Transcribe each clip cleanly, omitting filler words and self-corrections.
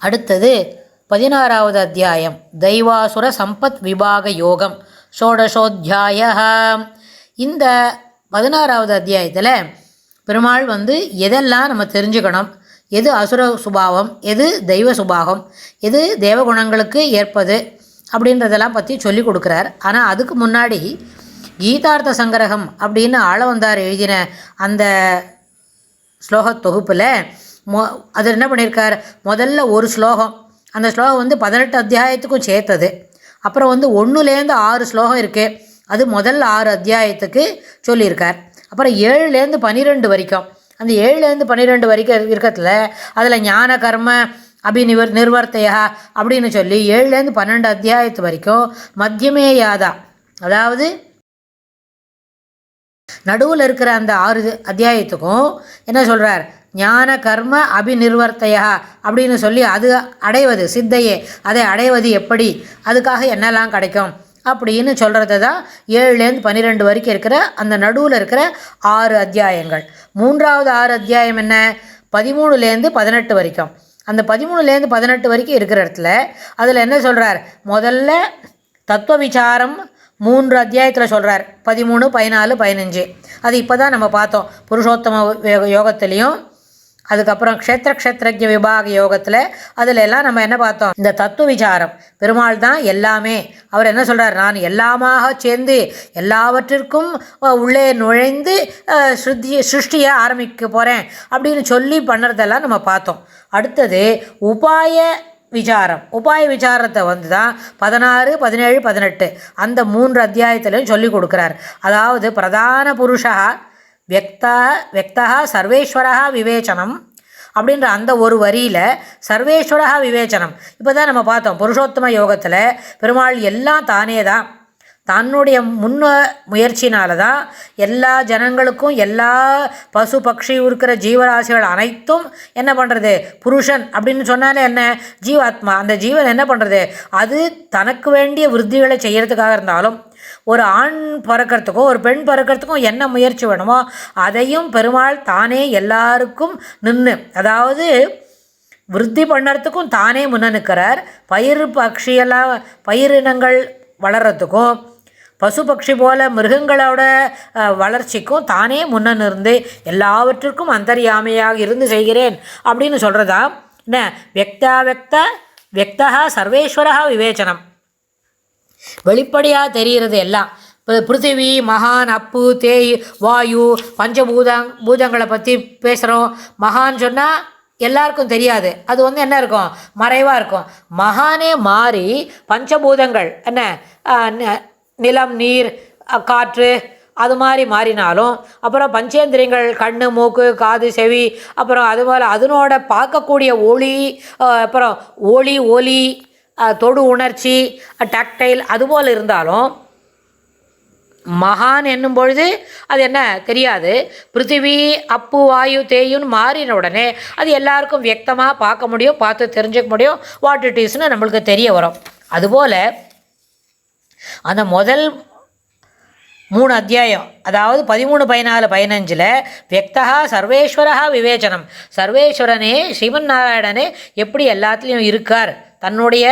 அடுத்தது 16வது அத்தியாயம் தெய்வாசுர சம்பத் விபாக யோகம் ஷோடசோத்தியாய. இந்த 16வது அத்தியாயத்தில் பெருமாள் எதெல்லாம் நம்ம தெரிஞ்சுக்கணும், எது அசுர சுபாவம், எது தெய்வ சுபாவம், எது தேவகுணங்களுக்கு ஏற்பது அப்படின்றதெல்லாம் பற்றி சொல்லி கொடுக்குறார். ஆனால் அதுக்கு முன்னாடி கீதார்த்த சங்கிரகம் அப்படின்னு ஆளவந்தார் எழுதின அந்த ஸ்லோக தொகுப்பில் அது என்ன பண்ணியிருக்கார், முதல்ல ஒரு ஸ்லோகம், அந்த ஸ்லோகம் 18 அத்தியாயத்துக்கும் சேர்த்தது. அப்புறம் 1லேருந்து 6 ஸ்லோகம் இருக்குது, அது முதல் 6 அத்தியாயத்துக்கு சொல்லியிருக்கார். அப்புறம் 7லேருந்து 12 வரைக்கும், அந்த 7லேருந்து 12 வரைக்கும் இருக்கிறதுல அதில் ஞான கர்ம நிர்வர்த்தையா அப்படின்னு சொல்லி 7லேருந்து 12 அத்தியாயத்து வரைக்கும் மத்தியமே யாதா, அதாவது நடுவில் இருக்கிற அந்த 6 அத்தியாயத்துக்கும் என்ன சொல்கிறார், ஞான கர்ம அபிநிர்வர்த்தையா அப்படின்னு சொல்லி அது அடைவது சித்தையே, அதை அடைவது எப்படி, அதுக்காக என்னெல்லாம் கிடைக்கும் அப்படின்னு சொல்கிறது தான் 7லேருந்து 12 வரைக்கும் இருக்கிற அந்த நடுவில் இருக்கிற 6 அத்தியாயங்கள். 3வது 6 அத்தியாயம் என்ன, 13லேருந்து 18 வரைக்கும். அந்த 13லேருந்து 18 வரைக்கும் இருக்கிற இடத்துல அதில் என்ன சொல்கிறார், முதல்ல தத்துவ விசாரம் 3 அத்தியாயத்தில் சொல்கிறார், 13, 14, 15. அது இப்போ தான் நம்ம பார்த்தோம் புருஷோத்தம யோகத்துலேயும், அதுக்கப்புறம் க்ஷேத்திரஜ விபாக யோகத்தில். அதில் எல்லாம் நம்ம என்ன பார்த்தோம், இந்த தத்துவ விசாரம், பெருமாள் தான் எல்லாமே, அவர் என்ன சொல்கிறார், நான் எல்லாமாக சேர்ந்து எல்லாவற்றிற்கும் உள்ளே நுழைந்து சிருஷ்டியை ஆரம்பிக்க போகிறேன் அப்படின்னு சொல்லி பண்ணுறதெல்லாம் நம்ம பார்த்தோம். அடுத்தது உபாய விசாரம், உபாய விசாரத்தை தான் 16, 17, 18 அந்த 3 அத்தியாயத்திலையும் சொல்லி கொடுக்குறார். அதாவது பிரதான புருஷா வெக்தா சர்வேஸ்வரா விவேச்சனம் அப்படின்ற அந்த ஒரு வரியில் சர்வேஸ்வரா விவேச்சனம். இப்போ தான் நம்ம பார்த்தோம் புருஷோத்தம யோகத்தில் பெருமாள் எல்லாம் தானே தான், தன்னுடைய முயற்சினால தான் எல்லா ஜனங்களுக்கும் எல்லா பசு பட்சி இருக்கிற ஜீவராசிகள் அனைத்தும் என்ன பண்ணுறது, புருஷன் அப்படின்னு சொன்னாலே என்ன, ஜீவாத்மா, அந்த ஜீவன் என்ன பண்ணுறது, அது தனக்கு வேண்டிய விருத்திகளை செய்கிறதுக்காக இருந்தாலும் ஒரு ஆண் பிறக்கிறதுக்கும் ஒரு பெண் பிறக்கிறதுக்கும் என்ன முயற்சி வேணுமோ அதையும் பெருமாள் தானே எல்லாருக்கும் நின்று, அதாவது விருத்தி பண்ணுறதுக்கும் தானே முன்ன நிற்கிறார். பயிரெல்லாம் பயிரினங்கள் வளர்கிறதுக்கும் பசு பட்சி போல மிருகங்களோட வளர்ச்சிக்கும் தானே முன்ன இருந்து எல்லாவற்றிற்கும் அந்தர்யாமையாக இருந்து செய்கிறேன் அப்படின்னு சொல்கிறதா என்ன, வெக்தா சர்வேஸ்வரா விவேச்சனம். வெளிப்படையாக தெரிகிறது எல்லாம். இப்போ பிருத்திவி, மகான், அப்பு, தேய், வாயு, பூதங்களை பற்றி பேசுகிறோம். மகான் சொன்னால் எல்லாருக்கும் தெரியாது, அது என்ன இருக்கும், மறைவாக இருக்கும். மகானே மாறி பஞ்சபூதங்கள் என்ன, நிலம், நீர், காற்று, அது மாதிரி மாறினாலும், அப்புறம் பஞ்சேந்திரியங்கள் கண், மூக்கு, காது, செவி, அப்புறம் அதுபோல் அதனோட பார்க்கக்கூடிய ஒளி, அப்புறம் ஒலி, தொடு உணர்ச்சி, டாக்டைல், அதுபோல் இருந்தாலும் மகான் என்னும் பொழுது அது என்ன தெரியாது. பிருத்திவி, அப்பு, வாயு, தேயுன்னு மாறின உடனே அது எல்லாருக்கும் வியக்தமாக பார்க்க முடியும், பார்த்து தெரிஞ்சுக்க முடியும், வாட் இட் இஸ்னு நம்மளுக்கு தெரிய வரும். அதுபோல் அந்த முதல் 3 அத்தியாயம், அதாவது 13, 14, 15 வெக்தா சர்வேஸ்வரா விவேச்சனம், சர்வேஸ்வரனே ஸ்ரீமன் நாராயணனே எப்படி எல்லாத்துலேயும் இருக்கார், தன்னுடைய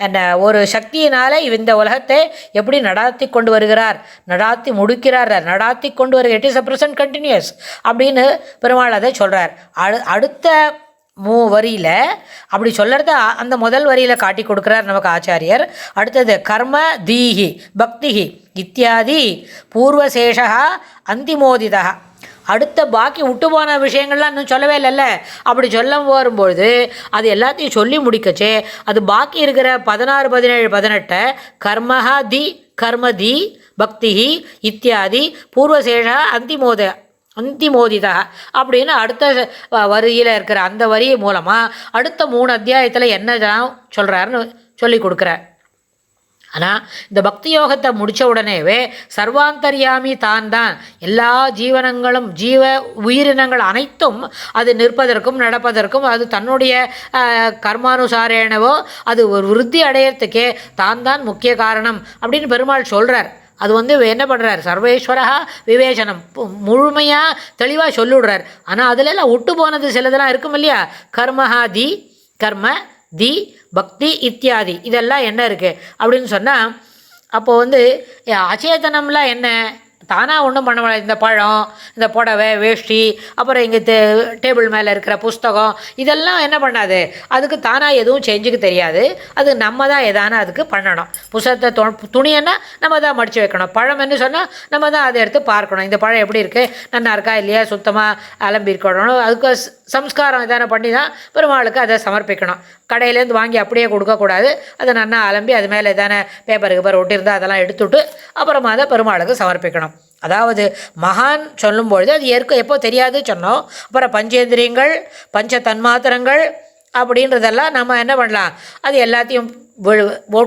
அந்த ஒரு சக்தியினால் இந்த உலகத்தை எப்படி நடாத்தி கொண்டு வருகிறார், நடாத்தி முடிக்கிறார், நடாத்தி கொண்டு வருகிறார், it is a present continuous அப்படின்னு பெருமாள் அதை சொல்கிறார். அடுத்த வரியில் அப்படி சொல்கிறத அந்த முதல் வரியில் காட்டி கொடுக்குறார் நமக்கு ஆச்சாரியர். அடுத்தது கர்ம தீஹி பக்திஹி இத்தியாதி பூர்வசேஷா அந்திமோதிதா. அடுத்த பாக்கி விட்டு போன விஷயங்கள்லாம் இன்னும் சொல்லவே இல்லைல்ல, அப்படி சொல்ல வரும்பொழுது அது எல்லாத்தையும் சொல்லி முடிக்கச்சே அது பாக்கி இருக்கிற 16, 17, 18 கர்மதி பக்திஹி இத்தியாதி பூர்வசேஷா அந்திமோதிதா அப்படின்னு அடுத்த வரியில் இருக்கிற அந்த வரி மூலமாக அடுத்த 3 அத்தியாயத்தில் என்ன சொல்கிறாருன்னு சொல்லி கொடுக்குறார். ஆனால் இந்த பக்தி யோகத்தை முடித்த உடனேவே சர்வாந்தர்யாமி தான் எல்லா ஜீவனங்களும் உயிரினங்கள் அனைத்தும் அது நிற்பதற்கும் நடப்பதற்கும் அது தன்னுடைய கர்மானுசாரேனவோ அது ஒரு விருத்தி அடையிறதுக்கே தான் முக்கிய காரணம் அப்படின்னு பெருமாள் சொல்கிறார். அது என்ன பண்ணுறார், சர்வேஸ்வரா விவேச்சனம் முழுமையாக தெளிவாக சொல்லிவிடுறார். ஆனால் அதிலெல்லாம் விட்டு போனது சிலதெல்லாம் இருக்கும் இல்லையா, கர்ம தி பக்தி இத்தியாதி இதெல்லாம் என்ன இருக்குது அப்படின்னு சொன்னால், அப்போது அச்சேதனம்லாம் என்ன, தானாக ஒன்றும் பண்ண முடியாது. இந்த பழம், இந்த புடவை, வேஷ்டி, அப்புறம் இங்கே டேபிள் மேலே இருக்கிற புஸ்தகம், இதெல்லாம் என்ன பண்ணாது, அதுக்கு தானாக எதுவும் செஞ்சுக்க தெரியாது. அது நம்ம தான் எதான அதுக்கு பண்ணணும். புஸ்தகத்தை துணியன்னா நம்ம தான் மடித்து வைக்கணும். பழம் என்ன சொன்னால் நம்ம தான் அதை எடுத்து பார்க்கணும். இந்த பழம் எப்படி இருக்குது, நல்லா இருக்கா இல்லையா, சுத்தமாக அலம்பி இருக்கணும். அதுக்கு சம்ஸ்காரம் எதான பண்ணி தான் பெருமாளுக்கு அதை சமர்ப்பிக்கணும். கடையிலேருந்து வாங்கி அப்படியே கொடுக்கக்கூடாது. அதை நல்லா அலம்பி அது மேலே எதான பேப்பர் ஒட்டியிருந்தால் அதெல்லாம் எடுத்துவிட்டு அப்புறமா அதை பெருமாளுக்கு சமர்ப்பிக்கணும். அதாவது மகான் சொல்லும்பொழுது அது எப்போ தெரியாது சொன்னோம். அப்புறம் பஞ்சேந்திரியங்கள், பஞ்ச தன்மாத்திரங்கள் அப்படின்றதெல்லாம் நம்ம என்ன பண்ணலாம், அது எல்லாத்தையும்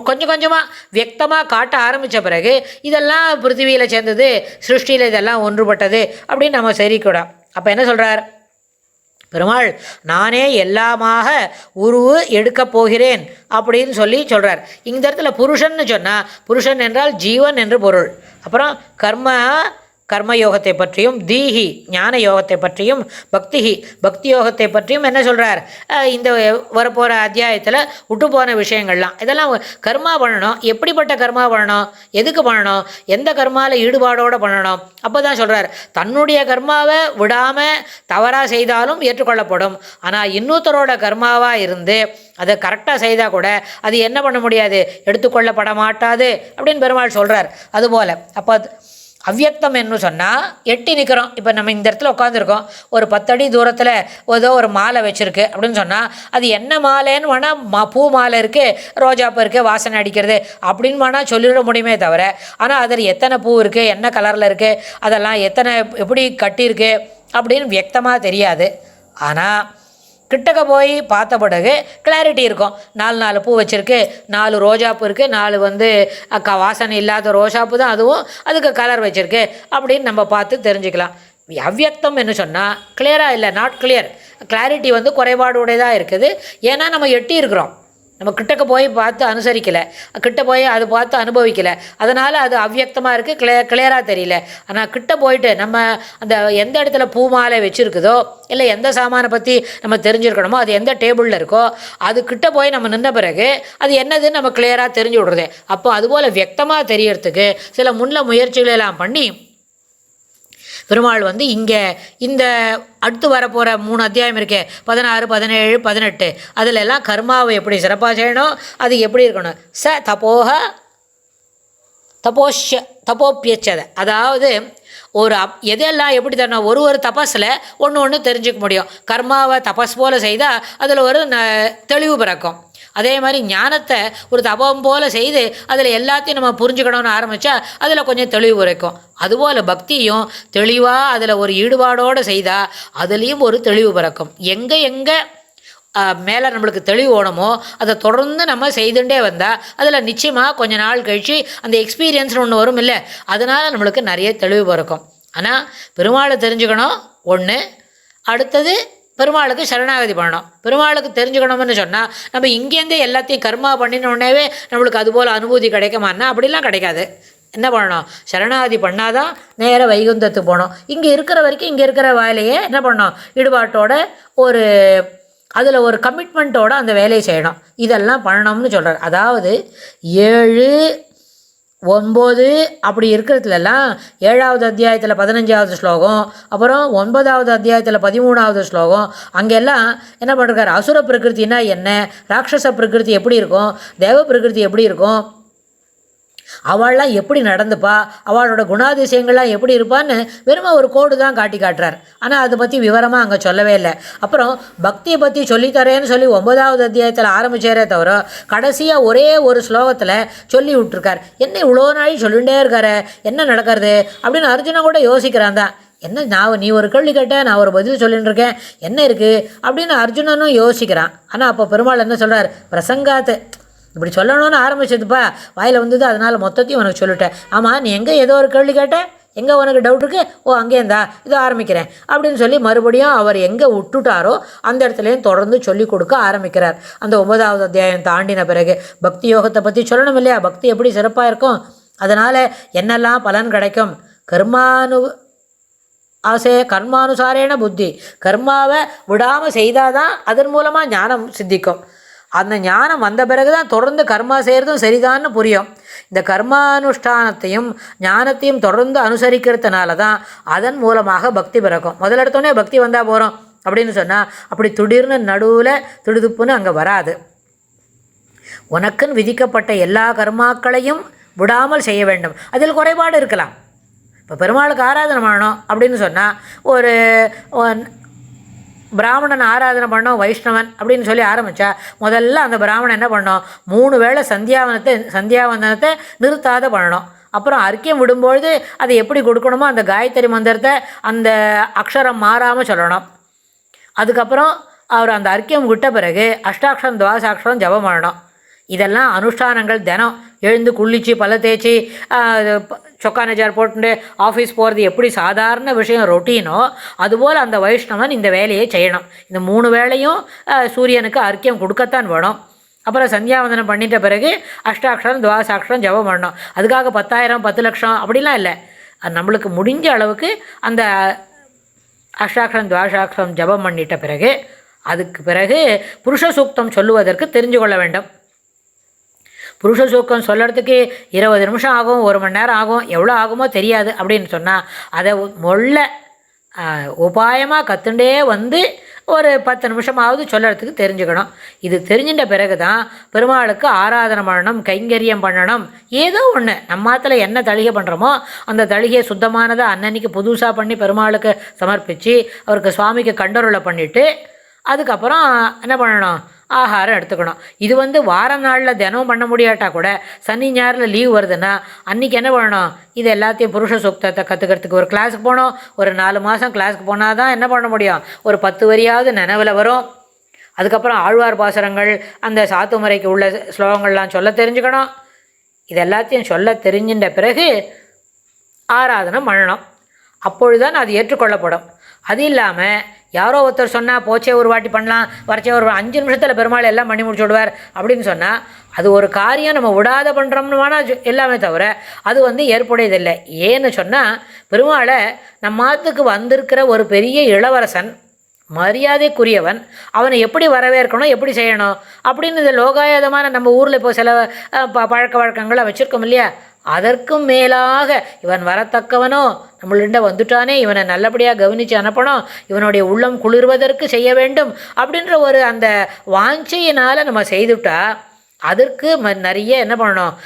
கொஞ்சம் கொஞ்சமாக வியக்தமாக காட்ட ஆரம்பித்த பிறகு இதெல்லாம் பிருத்திவியில் சேர்ந்தது, சிருஷ்டியில் இதெல்லாம் ஒன்றுபட்டது அப்படின்னு நம்ம சரிக்கூடாது. அப்போ என்ன சொல்கிறார் பெருமாள், நானே எல்லாமாக உருவு எடுக்கப் போகிறேன் அப்படின்னு சொல்கிறார். இந்த இடத்துல புருஷன்னு சொன்னால், புருஷன் என்றால் ஜீவன் என்று பொருள். அப்புறம் கர்மயோகத்தை பற்றியும், தீஹி ஞான யோகத்தை பற்றியும், பக்தி யோகத்தை பற்றியும் என்ன சொல்கிறார், இந்த வரப்போகிற அத்தியாயத்தில் விட்டு போன விஷயங்கள்லாம் இதெல்லாம் கர்மா பண்ணணும். எப்படிப்பட்ட கர்மா பண்ணணும், எதுக்கு பண்ணணும், எந்த கர்மாவில் ஈடுபாடோடு பண்ணணும். அப்போ தான் சொல்கிறார், தன்னுடைய கர்மாவை விடாமல் தவறாக செய்தாலும் ஏற்றுக்கொள்ளப்படும். ஆனால் இன்னொருத்தரோட கர்மாவாக இருந்து அதை கரெக்டாக செய்தால் கூட அது என்ன பண்ண முடியாது, எடுத்துக்கொள்ளப்பட மாட்டாது அப்படின்னு பெருமாள் சொல்கிறார். அதுபோல் அப்போ அவ்யக்தம் என்று சொன்னால் எட்டி நிற்கிறோம். இப்போ நம்ம இந்த இடத்துல உட்காந்துருக்கோம், ஒரு 10 அடி தூரத்தில் ஏதோ ஒரு மாலை வச்சுருக்கு அப்படின்னு சொன்னால் அது என்ன மாலைன்னு வேணால் பூ மாலை இருக்குது, ரோஜாப்பூ இருக்குது, வாசனை அடிக்கிறது அப்படின்னு வேணால் சொல்லிட முடியுமே தவிர, ஆனால் அதில் எத்தனை பூ இருக்குது, என்ன கலரில் இருக்குது, அதெல்லாம் எப்படி கட்டியிருக்கு அப்படின்னு வியக்தமாக தெரியாது. ஆனால் கிட்டக்க போய் பார்த்த பிறகு கிளாரிட்டி இருக்கும். 4 பூ வச்சுருக்கு, 4 ரோஜாப்பூ இருக்குது, 4 வாசனை இல்லாத ரோஜாப்பூ தான், அதுவும் அதுக்கு கலர் வச்சுருக்கு அப்படின்னு நம்ம பார்த்து தெரிஞ்சுக்கலாம். அவ்யக்தம் என்ன சொன்னால் கிளியராக இல்லை, நாட் கிளியர், கிளாரிட்டி குறைபாடுடையதாக இருக்குது. ஏன்னா நம்ம எட்டி இருக்கிறோம், நம்ம கிட்டக்க போய் பார்த்து அனுசரிக்கலை, கிட்ட போய் அது பார்த்து அனுபவிக்கலை, அதனால் அது அவ்யக்தமாக இருக்குது, கிளியராக தெரியல. ஆனால் கிட்ட போயிட்டு நம்ம அந்த எந்த இடத்துல பூ மாலை வச்சுருக்குதோ, இல்லை எந்த சாமானை பற்றி நம்ம தெரிஞ்சுருக்கணுமோ, அது எந்த டேபிளில் இருக்கோ, அது கிட்ட போய் நம்ம நின்ற பிறகு அது என்னதுன்னு நம்ம கிளியராக தெரிஞ்சு விடுறது. அப்போ அதுபோல் வியக்தமாக தெரியறதுக்கு சில முயற்சிகளெல்லாம் பண்ணி பெருமாள் இங்கே இந்த அடுத்து வரப்போகிற 3 அத்தியாயம் இருக்கே, 16, 17, 18, அதில் எல்லாம் கர்மாவை எப்படி சிறப்பாக செய்யணும், அது எப்படி இருக்கணும். தபோப்பியச்சதை, அதாவது எதெல்லாம் எப்படி தரணும், ஒரு தபஸில் ஒன்று தெரிஞ்சுக்க முடியும். கர்மாவை தபஸ் போல் செய்தால் அதில் ஒரு தெளிவு பிறக்கும். அதே மாதிரி ஞானத்தை ஒரு தபம் போல் செய்து அதில் எல்லாத்தையும் நம்ம புரிஞ்சுக்கணும்னு ஆரம்பித்தா அதில் கொஞ்சம் தெளிவு பிறக்கும். அதுபோல் பக்தியும் தெளிவாக அதில் ஒரு ஈடுபாடோடு செய்தால் அதுலேயும் ஒரு தெளிவு பிறக்கும். எங்கே மேலே நம்மளுக்கு தெளிவு ஓணுமோ அதை தொடர்ந்து நம்ம செய்துட்டே வந்தால் அதில் நிச்சயமாக கொஞ்ச நாள் கழித்து அந்த எக்ஸ்பீரியன்ஸ்னு ஒன்று வரும் இல்லை, அதனால் நம்மளுக்கு நிறைய தெளிவு பிறக்கும். ஆனால் பெருமாளை தெரிஞ்சுக்கணும் ஒன்று, அடுத்தது பெருமாளுக்கு சரணாகதி பண்ணணும். பெருமாளுக்கு தெரிஞ்சுக்கணும்னு சொன்னால் நம்ம இங்கேருந்தே எல்லாத்தையும் கர்மா பண்ணினோடனேவே நம்மளுக்கு அதுபோல் அனுபூதி கிடைக்குமான்னா அப்படிலாம் கிடைக்காது. என்ன பண்ணணும், சரணாகதி பண்ணாதான் நேராக வைகுந்தத்துக்கு போகணும். இங்கே இருக்கிற வரைக்கும் இங்கே இருக்கிற வேலையை என்ன பண்ணணும், ஈடுபாட்டோட அதில் ஒரு கமிட்மெண்ட்டோடு அந்த வேலையை செய்யணும். இதெல்லாம் பண்ணணும்னு சொல்கிறார். அதாவது 7, 9 அப்படி இருக்கிறதுலலாம் 7வது அத்தியாயத்தில் 15வது ஸ்லோகம், அப்புறம் 9வது அத்தியாயத்தில் 13வது ஸ்லோகம், அங்கெல்லாம் என்ன பண்ணுறாரு, அசுர பிரகிருத்தினா என்ன, ராட்சச பிரகிருதி எப்படி இருக்கும், தேவ பிரகிருதி எப்படி இருக்கும், அவள்லாம் எப்படி நடந்துப்பா, அவளோட குணாதிசயங்கள்லாம் எப்படி இருப்பான்னு வெறும் ஒரு கோடு தான் காட்டுறார். ஆனால் அதை பற்றி விவரமாக அங்கே சொல்லவே இல்லை. அப்புறம் பக்தியை பற்றி சொல்லித்தரேன்னு சொல்லி 9வது அத்தியாயத்தில் ஆரம்பிச்சாரே தவிர கடைசியாக ஒரே ஒரு ஸ்லோகத்தில் சொல்லி விட்டுருக்கார். என்ன இவ்வளோ நாள் சொல்லிகிட்டே இருக்காரு, என்ன நடக்கிறது அப்படின்னு அர்ஜுனன் கூட யோசிக்கிறான் தான். என்ன நீ ஒரு கேள்வி கேட்ட, நான் ஒரு பதில் சொல்லிட்டு இருக்கேன், என்ன இருக்குது அப்படின்னு அர்ஜுனனும் யோசிக்கிறான். ஆனால் அப்போ பெருமாள் என்ன சொல்கிறார், பிரசங்காத்து இப்படி சொல்லணும்னு ஆரம்பிச்சதுப்பா, வாயில் வந்தது, அதனால் மொத்தத்தையும் உனக்கு சொல்லிட்டேன். ஆமாம், நீ எங்கே ஏதோ ஒரு கேள்வி கேட்டேன், எங்கே உனக்கு டவுட் இருக்குது, அங்கேருந்தா இதோ ஆரம்பிக்கிறேன் அப்படின்னு சொல்லி மறுபடியும் அவர் எங்கே விட்டுட்டாரோ அந்த இடத்துலையும் தொடர்ந்து சொல்லிக் கொடுக்க ஆரம்பிக்கிறார். அந்த 9வது அத்தியாயம் தாண்டின பிறகு பக்தி யோகத்தை பற்றி சொல்லணும் இல்லையா, பக்தி எப்படி சிறப்பாக இருக்கும், அதனால் என்னெல்லாம் பலன் கிடைக்கும், கர்மானுசாரேன புத்தி, கர்மாவை விடாமல் செய்தால் தான் அதன் மூலமாக ஞானம் சித்திக்கும். அந்த ஞானம் வந்த பிறகு தான் தொடர்ந்து கர்மா செய்கிறதும் சரிதான்னு புரியும். இந்த கர்மானுஷ்டானத்தையும் ஞானத்தையும் தொடர்ந்து அனுசரிக்கிறதுனால தான் அதன் மூலமாக பக்தி பிறக்கும். முதலெடுத்தோடனே பக்தி வந்தால் போகிறோம் அப்படின்னு சொன்னால் அப்படி திடீர்னு நடுவில் திடுதுப்புன்னு அங்கே வராது. உனக்குன்னு விதிக்கப்பட்ட எல்லா கர்மாக்களையும் விடாமல் செய்ய வேண்டும். அதில் குறைபாடு இருக்கலாம். இப்போ பெருமாளுக்கு ஆராதனை பண்ணணும் அப்படின்னு சொன்னால் ஒரு பிராமணன் ஆராதனை பண்ணோம் வைஷ்ணவன் அப்படின்னு சொல்லி ஆரம்பித்தா முதல்ல அந்த பிராமணன் என்ன பண்ணோம், 3 வேளை சந்தியாவந்தனத்தை நிறுத்தாத பண்ணணும். அப்புறம் அர்க்கியம் விடும்பொழுது அதை எப்படி கொடுக்கணுமோ அந்த காயத்ரி மந்திரத்தை அந்த அக்ஷரம் மாறாமல் சொல்லணும். அதுக்கப்புறம் அவர் அந்த அர்க்கியம் விட்ட பிறகு அஷ்டாட்சரம் துவாசாட்சரம் ஜபம் பண்ணணும். இதெல்லாம் அனுஷ்டானங்கள். தினம் எழுந்து குளிச்சு பல தேய்ச்சி சொக்கா நெஜார் போட்டு ஆஃபீஸ் போகிறது எப்படி சாதாரண விஷயம் ரொட்டீனோ அதுபோல் அந்த வைஷ்ணவன் இந்த வேலையை செய்யணும். இந்த 3 வேளையும் சூரியனுக்கு அர்க்கியம் கொடுக்கத்தான் வேணும். அப்புறம் சந்தியாவந்தனம் பண்ணிட்ட பிறகு அஷ்டாட்சரம் துவாசாட்சரம் ஜபம் பண்ணணும். அதுக்காக 10,000 10 லட்சம் அப்படிலாம் இல்லை. நம்மளுக்கு முடிஞ்ச அளவுக்கு அந்த அஷ்டாட்சரம் துவாசாட்சரம் ஜபம் பண்ணிட்ட பிறகு அதுக்கு பிறகு புருஷ சூக்தம் சொல்லுவதற்கு தெரிஞ்சு கொள்ள வேண்டும். புருஷ சூக்கம் சொல்கிறதுக்கு 20 நிமிஷம் ஆகும், 1 மணி நேரம் ஆகும், எவ்வளோ ஆகுமோ தெரியாது அப்படின்னு சொன்னால் அதை உபாயமாக கற்றுண்டே வந்து ஒரு 10 நிமிஷமாவது சொல்கிறதுக்கு தெரிஞ்சுக்கணும். இது தெரிஞ்சின்ற பிறகு தான் பெருமாளுக்கு ஆராதனை பண்ணணும், கைங்கரியம் பண்ணணும். ஏதோ ஒன்று நம்மாத்தில் என்ன தளிகை பண்ணுறோமோ அந்த தளிகையை சுத்தமானதை அன்னன்னைக்கு புதுசாக பண்ணி பெருமாளுக்கு சமர்ப்பித்து அவருக்கு சுவாமிக்கு கண்டருளை பண்ணிவிட்டு அதுக்கப்புறம் என்ன பண்ணணும், ஆகாரம் எடுத்துக்கணும். இது வார நாளில் தினம் பண்ண முடியாட்டா கூட சனி ஞாயிறில் லீவ் வருதுன்னா அன்றைக்கி என்ன பண்ணணும், இது எல்லாத்தையும் புருஷ சூக்தத்தை கற்றுக்கிறதுக்கு ஒரு கிளாஸுக்கு போகணும். ஒரு 4 மாதம் கிளாஸுக்கு போனால் தான் என்ன பண்ண முடியும், ஒரு 10 வரியாவது நினைவில் வரும். அதுக்கப்புறம் ஆழ்வார் பாசுரங்கள் அந்த சாத்துமுறைக்கு உள்ள ஸ்லோகங்கள்லாம் சொல்ல தெரிஞ்சுக்கணும். இது எல்லாத்தையும் சொல்ல தெரிஞ்சின்ற பிறகு ஆராதனை பண்ணணும். அப்பொழுதுதான் அது ஏற்றுக்கொள்ளப்படும். அது இல்லாமல் யாரோ ஒருத்தர் சொன்னால் போச்சே ஒரு வாட்டி பண்ணலாம், வரச்சே ஒரு 5 நிமிஷத்தில் பெருமாள் எல்லாம் பண்ணி முடிச்சு விடுவார் அப்படின்னு சொன்னால் அது ஒரு காரியம் நம்ம விடாத பண்ணுறோம்னு வேணால் எல்லாமே தவிர அது ஏற்புடையதில்லை. ஏன்னு சொன்னால் பெருமாளை நம்மாத்துக்கு வந்திருக்கிற ஒரு பெரிய இளவரசன், மரியாதைக்குரியவன், அவனை எப்படி வரவேற்கணும், எப்படி செய்யணும் அப்படின்னு இந்த லோகாயுதமான நம்ம ஊரில் இப்போ சில பழக்க வழக்கங்களை வச்சுருக்கோம் இல்லையா, அதற்கும் மேலாக இவன் வரத்தக்கவனோ, நம்மள்கிட்ட வந்துட்டானே, இவனை நல்லபடியாக கவனித்து அனுப்பணும், இவனுடைய உள்ளம் குளிர்வதற்கு செய்ய வேண்டும் அப்படின்ற ஒரு அந்த வாஞ்சையினால் நம்ம செய்துட்டா அதற்கு நிறைய என்ன பண்ணணும்,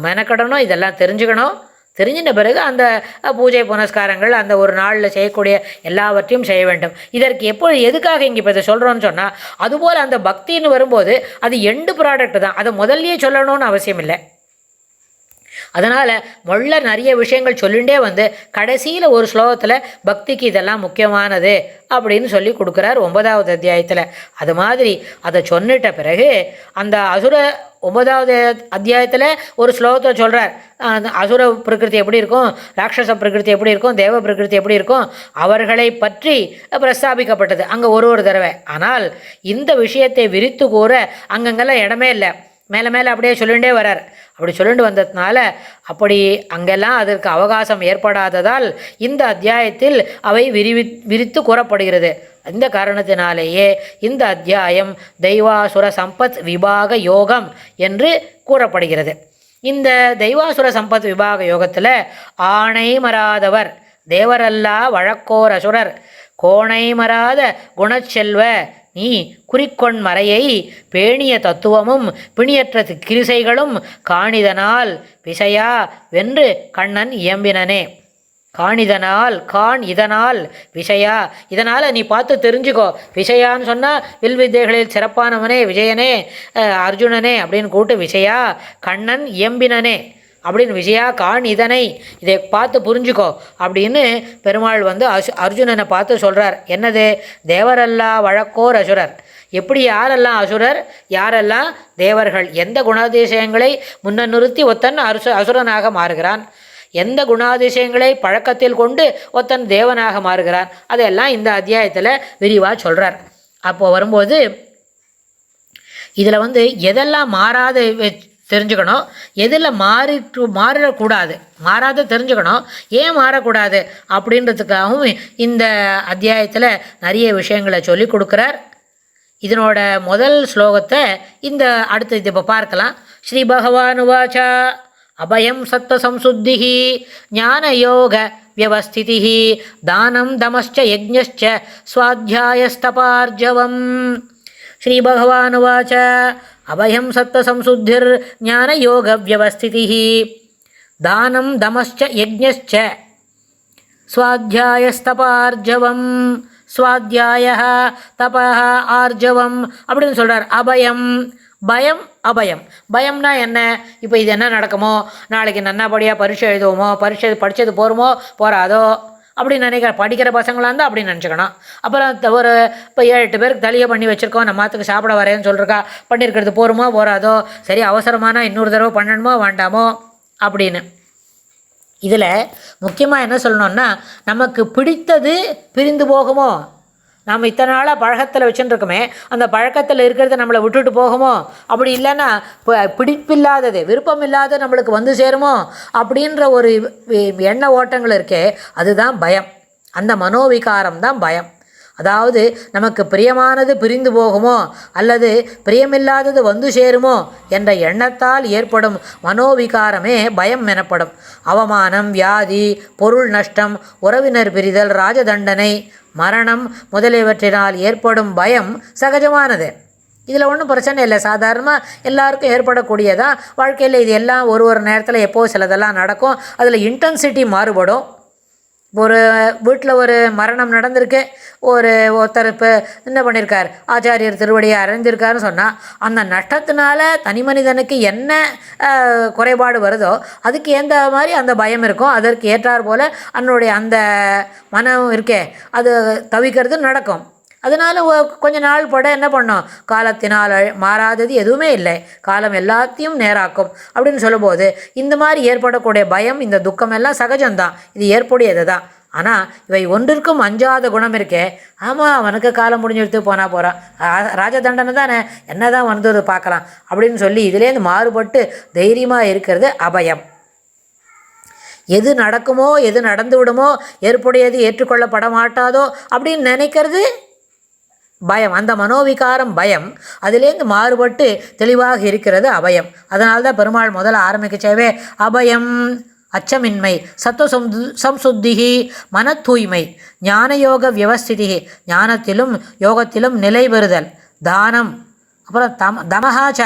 மெனக்கடணும். இதெல்லாம் தெரிஞ்சுக்கணும். தெரிஞ்சின்ற பிறகு அந்த பூஜை புனஸ்காரங்கள் அந்த ஒரு நாளில் செய்யக்கூடிய எல்லாவற்றையும் செய்ய வேண்டும். இதற்கு எதுக்காக இங்கே இப்போ இதை சொல்கிறோன்னு சொன்னால் அதுபோல் அந்த பக்தின்னு வரும்போது அது எண்டு ப்ராடக்ட் தான். அதை முதல்லையே சொல்லணும்னு அவசியம் இல்லை. அதனால் நிறைய விஷயங்கள் சொல்லிகிட்டே கடைசியில் ஒரு ஸ்லோகத்தில் பக்திக்கு இதெல்லாம் முக்கியமானது அப்படின்னு சொல்லி கொடுக்குறார் 9வது அத்தியாயத்தில். அது மாதிரி அதை சொன்னிட்ட பிறகு அந்த அசுர 9வது அத்தியாயத்தில் ஒரு ஸ்லோகத்தை சொல்கிறார். அசுர பிரகிருதி எப்படி இருக்கும், ராட்சச பிரகிருதி எப்படி இருக்கும், தேவ பிரகிருதி எப்படி இருக்கும், அவர்களை பற்றி பிரஸ்தாபிக்கப்பட்டது அங்கே ஒரு தடவை. ஆனால் இந்த விஷயத்தை விரித்து கூற அங்கங்கெல்லாம் இடமே இல்லை. மேலே மேலே அப்படியே சொல்லிகிட்டே வரார். அப்படி சொல்லிட்டு வந்ததுனால அப்படி அங்கெல்லாம் அதற்கு அவகாசம் ஏற்படாததால் இந்த அத்தியாயத்தில் அவை விரித்து கூறப்படுகிறது. இந்த காரணத்தினாலேயே இந்த அத்தியாயம் தெய்வாசுர சம்பத் விபாக யோகம் என்று கூறப்படுகிறது. இந்த தெய்வாசுர சம்பத் விபாக யோகத்தில் ஆணை மறாதவர் தேவரல்லா வழக்கோர் அசுரர் கோணை மறாத குணச்செல்வ நீ குறிக்கொண் மறையை பேணிய தத்துவமும் பிணியற்ற கிரிசைகளும் காணிதனால் விசையா வென்று கண்ணன் இயம்பினனே. இதனால் விஷயா, இதனால் நீ பார்த்து தெரிஞ்சுக்கோ. விஷயான்னு சொன்னால் வில்வித்தைகளில் சிறப்பானவனே, விஜயனே, அர்ஜுனனே அப்படின்னு கூட்டு விஷயா கண்ணன் இயம்பினனே அப்படின்னு விஷயா இதனை இதை பார்த்து புரிஞ்சுக்கோ அப்படின்னு பெருமாள் அர்ஜுனனை பார்த்து சொல்கிறார். என்னது, தேவரல்லா வழக்கோர் அசுரர். எப்படி யாரெல்லாம் அசுரர், யாரெல்லாம் தேவர்கள், எந்த குணாதிசயங்களை முன்ன நிறுத்தி ஒத்தன் அசுரனாக மாறுகிறான், எந்த குணாதிசயங்களை பழக்கத்தில் கொண்டு ஒத்தன் தேவனாக மாறுகிறான், அதெல்லாம் இந்த அத்தியாயத்தில் விரிவாக சொல்கிறார். அப்போது வரும்போது இதில் எதெல்லாம் மாறாத தெரிஞ்சுக்கணும், எதில் மாறிடக்கூடாது, மாறாத தெரிஞ்சுக்கணும், ஏன் மாறக்கூடாது அப்படின்றதுக்காகவும் இந்த அத்தியாயத்தில் நிறைய விஷயங்களை சொல்லி கொடுக்குறார். இதனோட முதல் ஸ்லோகத்தை இந்த அடுத்த இது இப்போ பார்க்கலாம். ஸ்ரீ பகவான் உவாச்சா அபயம் சத்வசம்சுத்திः ஞானயோக வியவஸ்திதிः தானம் தமश्च யஜ்ஞश्च ஸ்வாத்யாயஸ்தபார்ஜவம். ஸ்ரீ பகவான் உவாச்ச அபயம் சத்வசம்சுத்திர் ஞானயோக வியவஸ்திதிः தானம் தமश्च யஜ்ஞश्च ஸ்வாத்யாயஸ்தபார்ஜவம். ஸ்வாத்யாய தபஹ ஆர்ஜவம் அப்படின்னு சொல்கிறார். அபயம் பயம் அபயம். பயம்னா என்ன? இப்போ இது என்ன நடக்குமோ, நாளைக்கு நன்னாபடியாக பரீட்சை எழுதுவோமோ, பரீட்சை படித்தது போகிறோமோ போகாதோ அப்படின்னு படிக்கிற பசங்களாக இருந்தால் அப்படின்னு நினச்சிக்கணும். அப்புறம் ஒரு இப்போ 7-8 பேருக்கு தலியை பண்ணி வச்சுருக்கோம், நம்ம மாற்றுக்கு சாப்பிட வரேன்னு சொல்லிருக்கா, பண்ணியிருக்கிறது போகிறோமோ போகாதோ, சரி அவசரமானா இன்னொரு தடவை பண்ணணுமோ வேண்டாமோ அப்படின்னு. இதில் முக்கியமாக என்ன சொல்லணுன்னா, நமக்கு பிடித்தது பிரிந்து போகுமோ, நாம் இத்தனை நாளாக பழக்கத்தில் வச்சுட்டுருக்கோமே, அந்த பழக்கத்தில் இருக்கிறத நம்மளை விட்டுட்டு போகுமோ, அப்படி இல்லைன்னா பிடிப்பில்லாதது விருப்பம் இல்லாத நம்மளுக்கு வந்து சேருமோ அப்படின்ற ஒரு எண்ண ஓட்டங்கள் இருக்கே, அதுதான் பயம். அந்த மனோவிகாரம் தான் பயம். அதாவது நமக்கு பிரியமானது பிரிந்து போகுமோ அல்லது பிரியமில்லாதது வந்து சேருமோ என்ற எண்ணத்தால் ஏற்படும் மனோவிகாரமே பயம் எனப்படும். அவமானம், வியாதி, பொருள் நஷ்டம், உறவினர் பிரிதல், ராஜதண்டனை, மரணம் முதலியவற்றினால் ஏற்படும் பயம் சகஜமானது. இதில் ஒன்றும் பிரச்சனை இல்லை, சாதாரணமாக எல்லாருக்கும் ஏற்படக்கூடியதான். வாழ்க்கையில் இது எல்லாம் ஒரு நேரத்தில் எப்போது சிலதெல்லாம் நடக்கும். அதில் இன்டென்சிட்டி மாறுபடும். ஒரு வீட்டில் ஒரு மரணம் நடந்திருக்கு, ஒருத்தர் இப்போ என்ன பண்ணியிருக்கார், ஆச்சாரியர் திருவடியை அடைஞ்சிருக்காருன்னு சொன்னால், அந்த நஷ்டத்தினால தனி மனிதனுக்கு என்ன குறைபாடு வருதோ அதுக்கு ஏற்ற மாதிரி அந்த பயம் இருக்கும். அதற்கு ஏற்றார் போல் அதனுடைய அந்த மனம் இருக்கே அது தவிக்கிறது நடக்கும். அதனால் கொஞ்ச நாள் பட என்ன பண்ணோம், காலத்தினால் மாறாதது எதுவுமே இல்லை, காலம் எல்லாத்தையும் நேராக்கும் அப்படின்னு சொல்லும்போது இந்த மாதிரி ஏற்படக்கூடிய பயம், இந்த துக்கம் எல்லாம் சகஜம்தான், இது ஏற்புடையது தான். ஆனால் இவை ஒன்றிற்கும் அஞ்சாத குணம் இருக்கே, ஆமாம் அவனுக்கு காலம் முடிஞ்செடுத்து போனால் போகிறான், ராஜதண்டனை தானே, என்ன தான் வந்து பார்க்கலாம் அப்படின்னு சொல்லி இதுலேருந்து மாறுபட்டு தைரியமாக இருக்கிறது அபயம். எது நடக்குமோ எது நடந்து விடுமோ, ஏற்புடையது ஏற்றுக்கொள்ளப்பட மாட்டாதோ அப்படின்னு நினைக்கிறது பயம். அந்த மனோவிகாரம் பயம், அதிலேருந்து மாறுபட்டு தெளிவாக இருக்கிறது அபயம். அதனால்தான் பெருமாள் முதல்ல ஆரம்பிக்கச்சேவே அபயம் அச்சமின்மை, சம்சுத்திகி மன தூய்மை, ஞானயோக வியவஸ்திதி ஞானத்திலும் யோகத்திலும் நிலை பெறுதல், தானம், அப்புறம் தமஹாச்ச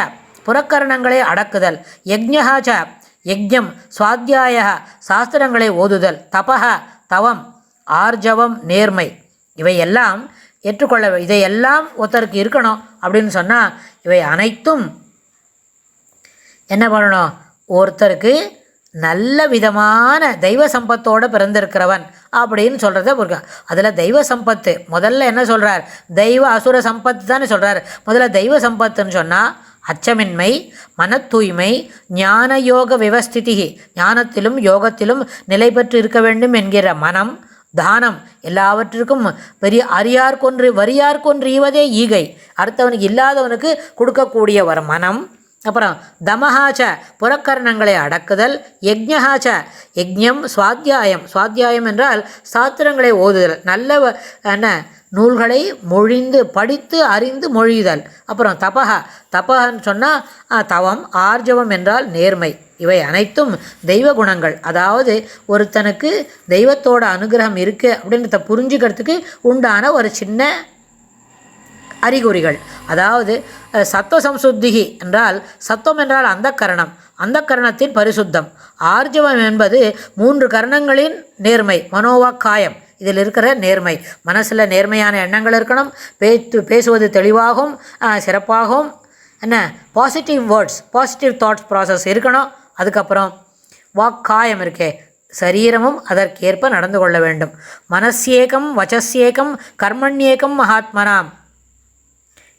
புறக்கரணங்களை அடக்குதல், யஜ்ஞஹாச்ச யஜ்ஞம், சுவாத்தியாய சாஸ்திரங்களை ஓதுதல், தபஹ தவம், ஆர்ஜவம் நேர்மை, இவையெல்லாம் ஏற்றுக்கொள்ள, இதையெல்லாம் ஒருத்தருக்கு இருக்கணும் அப்படின்னு சொன்னால் இவை அனைத்தும் என்ன பண்ணணும், ஒருத்தருக்கு நல்ல விதமான தெய்வ சம்பத்தோடு பிறந்திருக்கிறவன் அப்படின்னு சொல்கிறத பொறுக்க. அதில் தெய்வ சம்பத்து முதல்ல என்ன சொல்கிறார், தெய்வ அசுர சம்பத்து தானே சொல்கிறார். முதல்ல தெய்வ சம்பத்துன்னு சொன்னால் அச்சமின்மை, மன தூய்மை, ஞான யோக விவஸ்திதி ஞானத்திலும் யோகத்திலும் நிலை பெற்று இருக்க வேண்டும் என்கிற மனம், தானம் எல்லாவற்றிற்கும் பெரிய வரியார்கொன்று ஈவதே ஈகை, அடுத்தவனுக்கு இல்லாதவனுக்கு கொடுக்கக்கூடிய ஒரு மனம், அப்புறம் தமஹாச்ச புறக்கரணங்களை அடக்குதல், யஜ்ஞஹாச்ச யஜ்ஞம், சுவாத்தியாயம் என்றால் சாத்திரங்களை ஓதுதல், நல்ல என்ன நூல்களை படித்து அறிந்து மொழிதல், அப்புறம் தபஹன்னு சொன்னால் தவம், ஆர்ஜவம் என்றால் நேர்மை. இவை அனைத்தும் தெய்வ குணங்கள். அதாவது ஒருத்தனுக்கு தெய்வத்தோட அனுகிரகம் இருக்குது அப்படின்றத புரிஞ்சுக்கிறதுக்கு உண்டான ஒரு சின்ன அறிகுறிகள். அதாவது சத்வசம்சுத்திகி என்றால், சத்துவம் என்றால் அந்த கரணத்தின் பரிசுத்தம், ஆர்ஜவம் என்பது 3 கரணங்களின் நேர்மை, மனோவாக்காயம், இதில் இருக்கிற நேர்மை, மனசில் நேர்மையான எண்ணங்கள் இருக்கணும், பேசுவது தெளிவாகவும் சிறப்பாகவும், என்ன positive words, positive thoughts process இருக்கணும். அதுக்கப்புறம் வாக்காயம் இருக்கே, சரீரமும் அதற்கேற்ப நடந்து கொள்ள வேண்டும். மனசேகம் வச்சசேகம் கர்மண்யேகம் மகாத்மனாம்,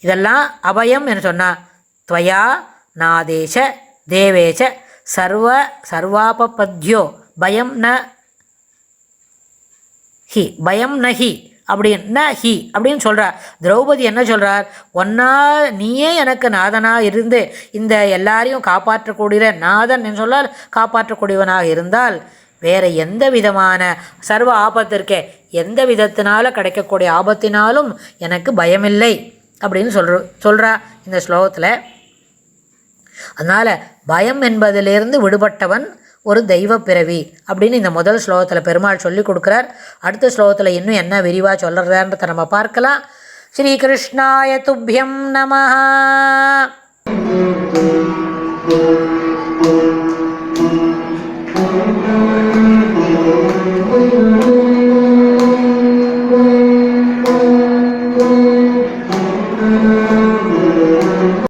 இதெல்லாம் அபயம் என்று சொன்னால் துவயா நாதேச தேவேச சர்வாபத்யோ பயம் நஹி அப்படின்னு சொல்கிறார். திரௌபதி என்ன சொல்கிறார், நீயே எனக்கு நாதனாக இருந்து இந்த எல்லாரையும் காப்பாற்றக்கூடிய நாதன் என்று சொல்லால் காப்பாற்றக்கூடியவனாக இருந்தால் வேறு எந்த விதமான சர்வ ஆபத்திற்கே எந்த விதத்தினால கிடைக்கக்கூடிய ஆபத்தினாலும் எனக்கு பயமில்லை. அப்படின்னு சொல்கிறா இந்த ஸ்லோகத்தில். அதனால் பயம் என்பதிலிருந்து விடுபட்டவன் ஒரு தெய்வ பிறவி அப்படின்னு இந்த முதல் ஸ்லோகத்தில் பெருமாள் சொல்லி கொடுக்குறார். அடுத்த ஸ்லோகத்தில் இன்னும் என்ன விரிவாக சொல்கிறதான்றதை நம்ம பார்க்கலாம். ஸ்ரீகிருஷ்ணாய துப்யம் நமஹ.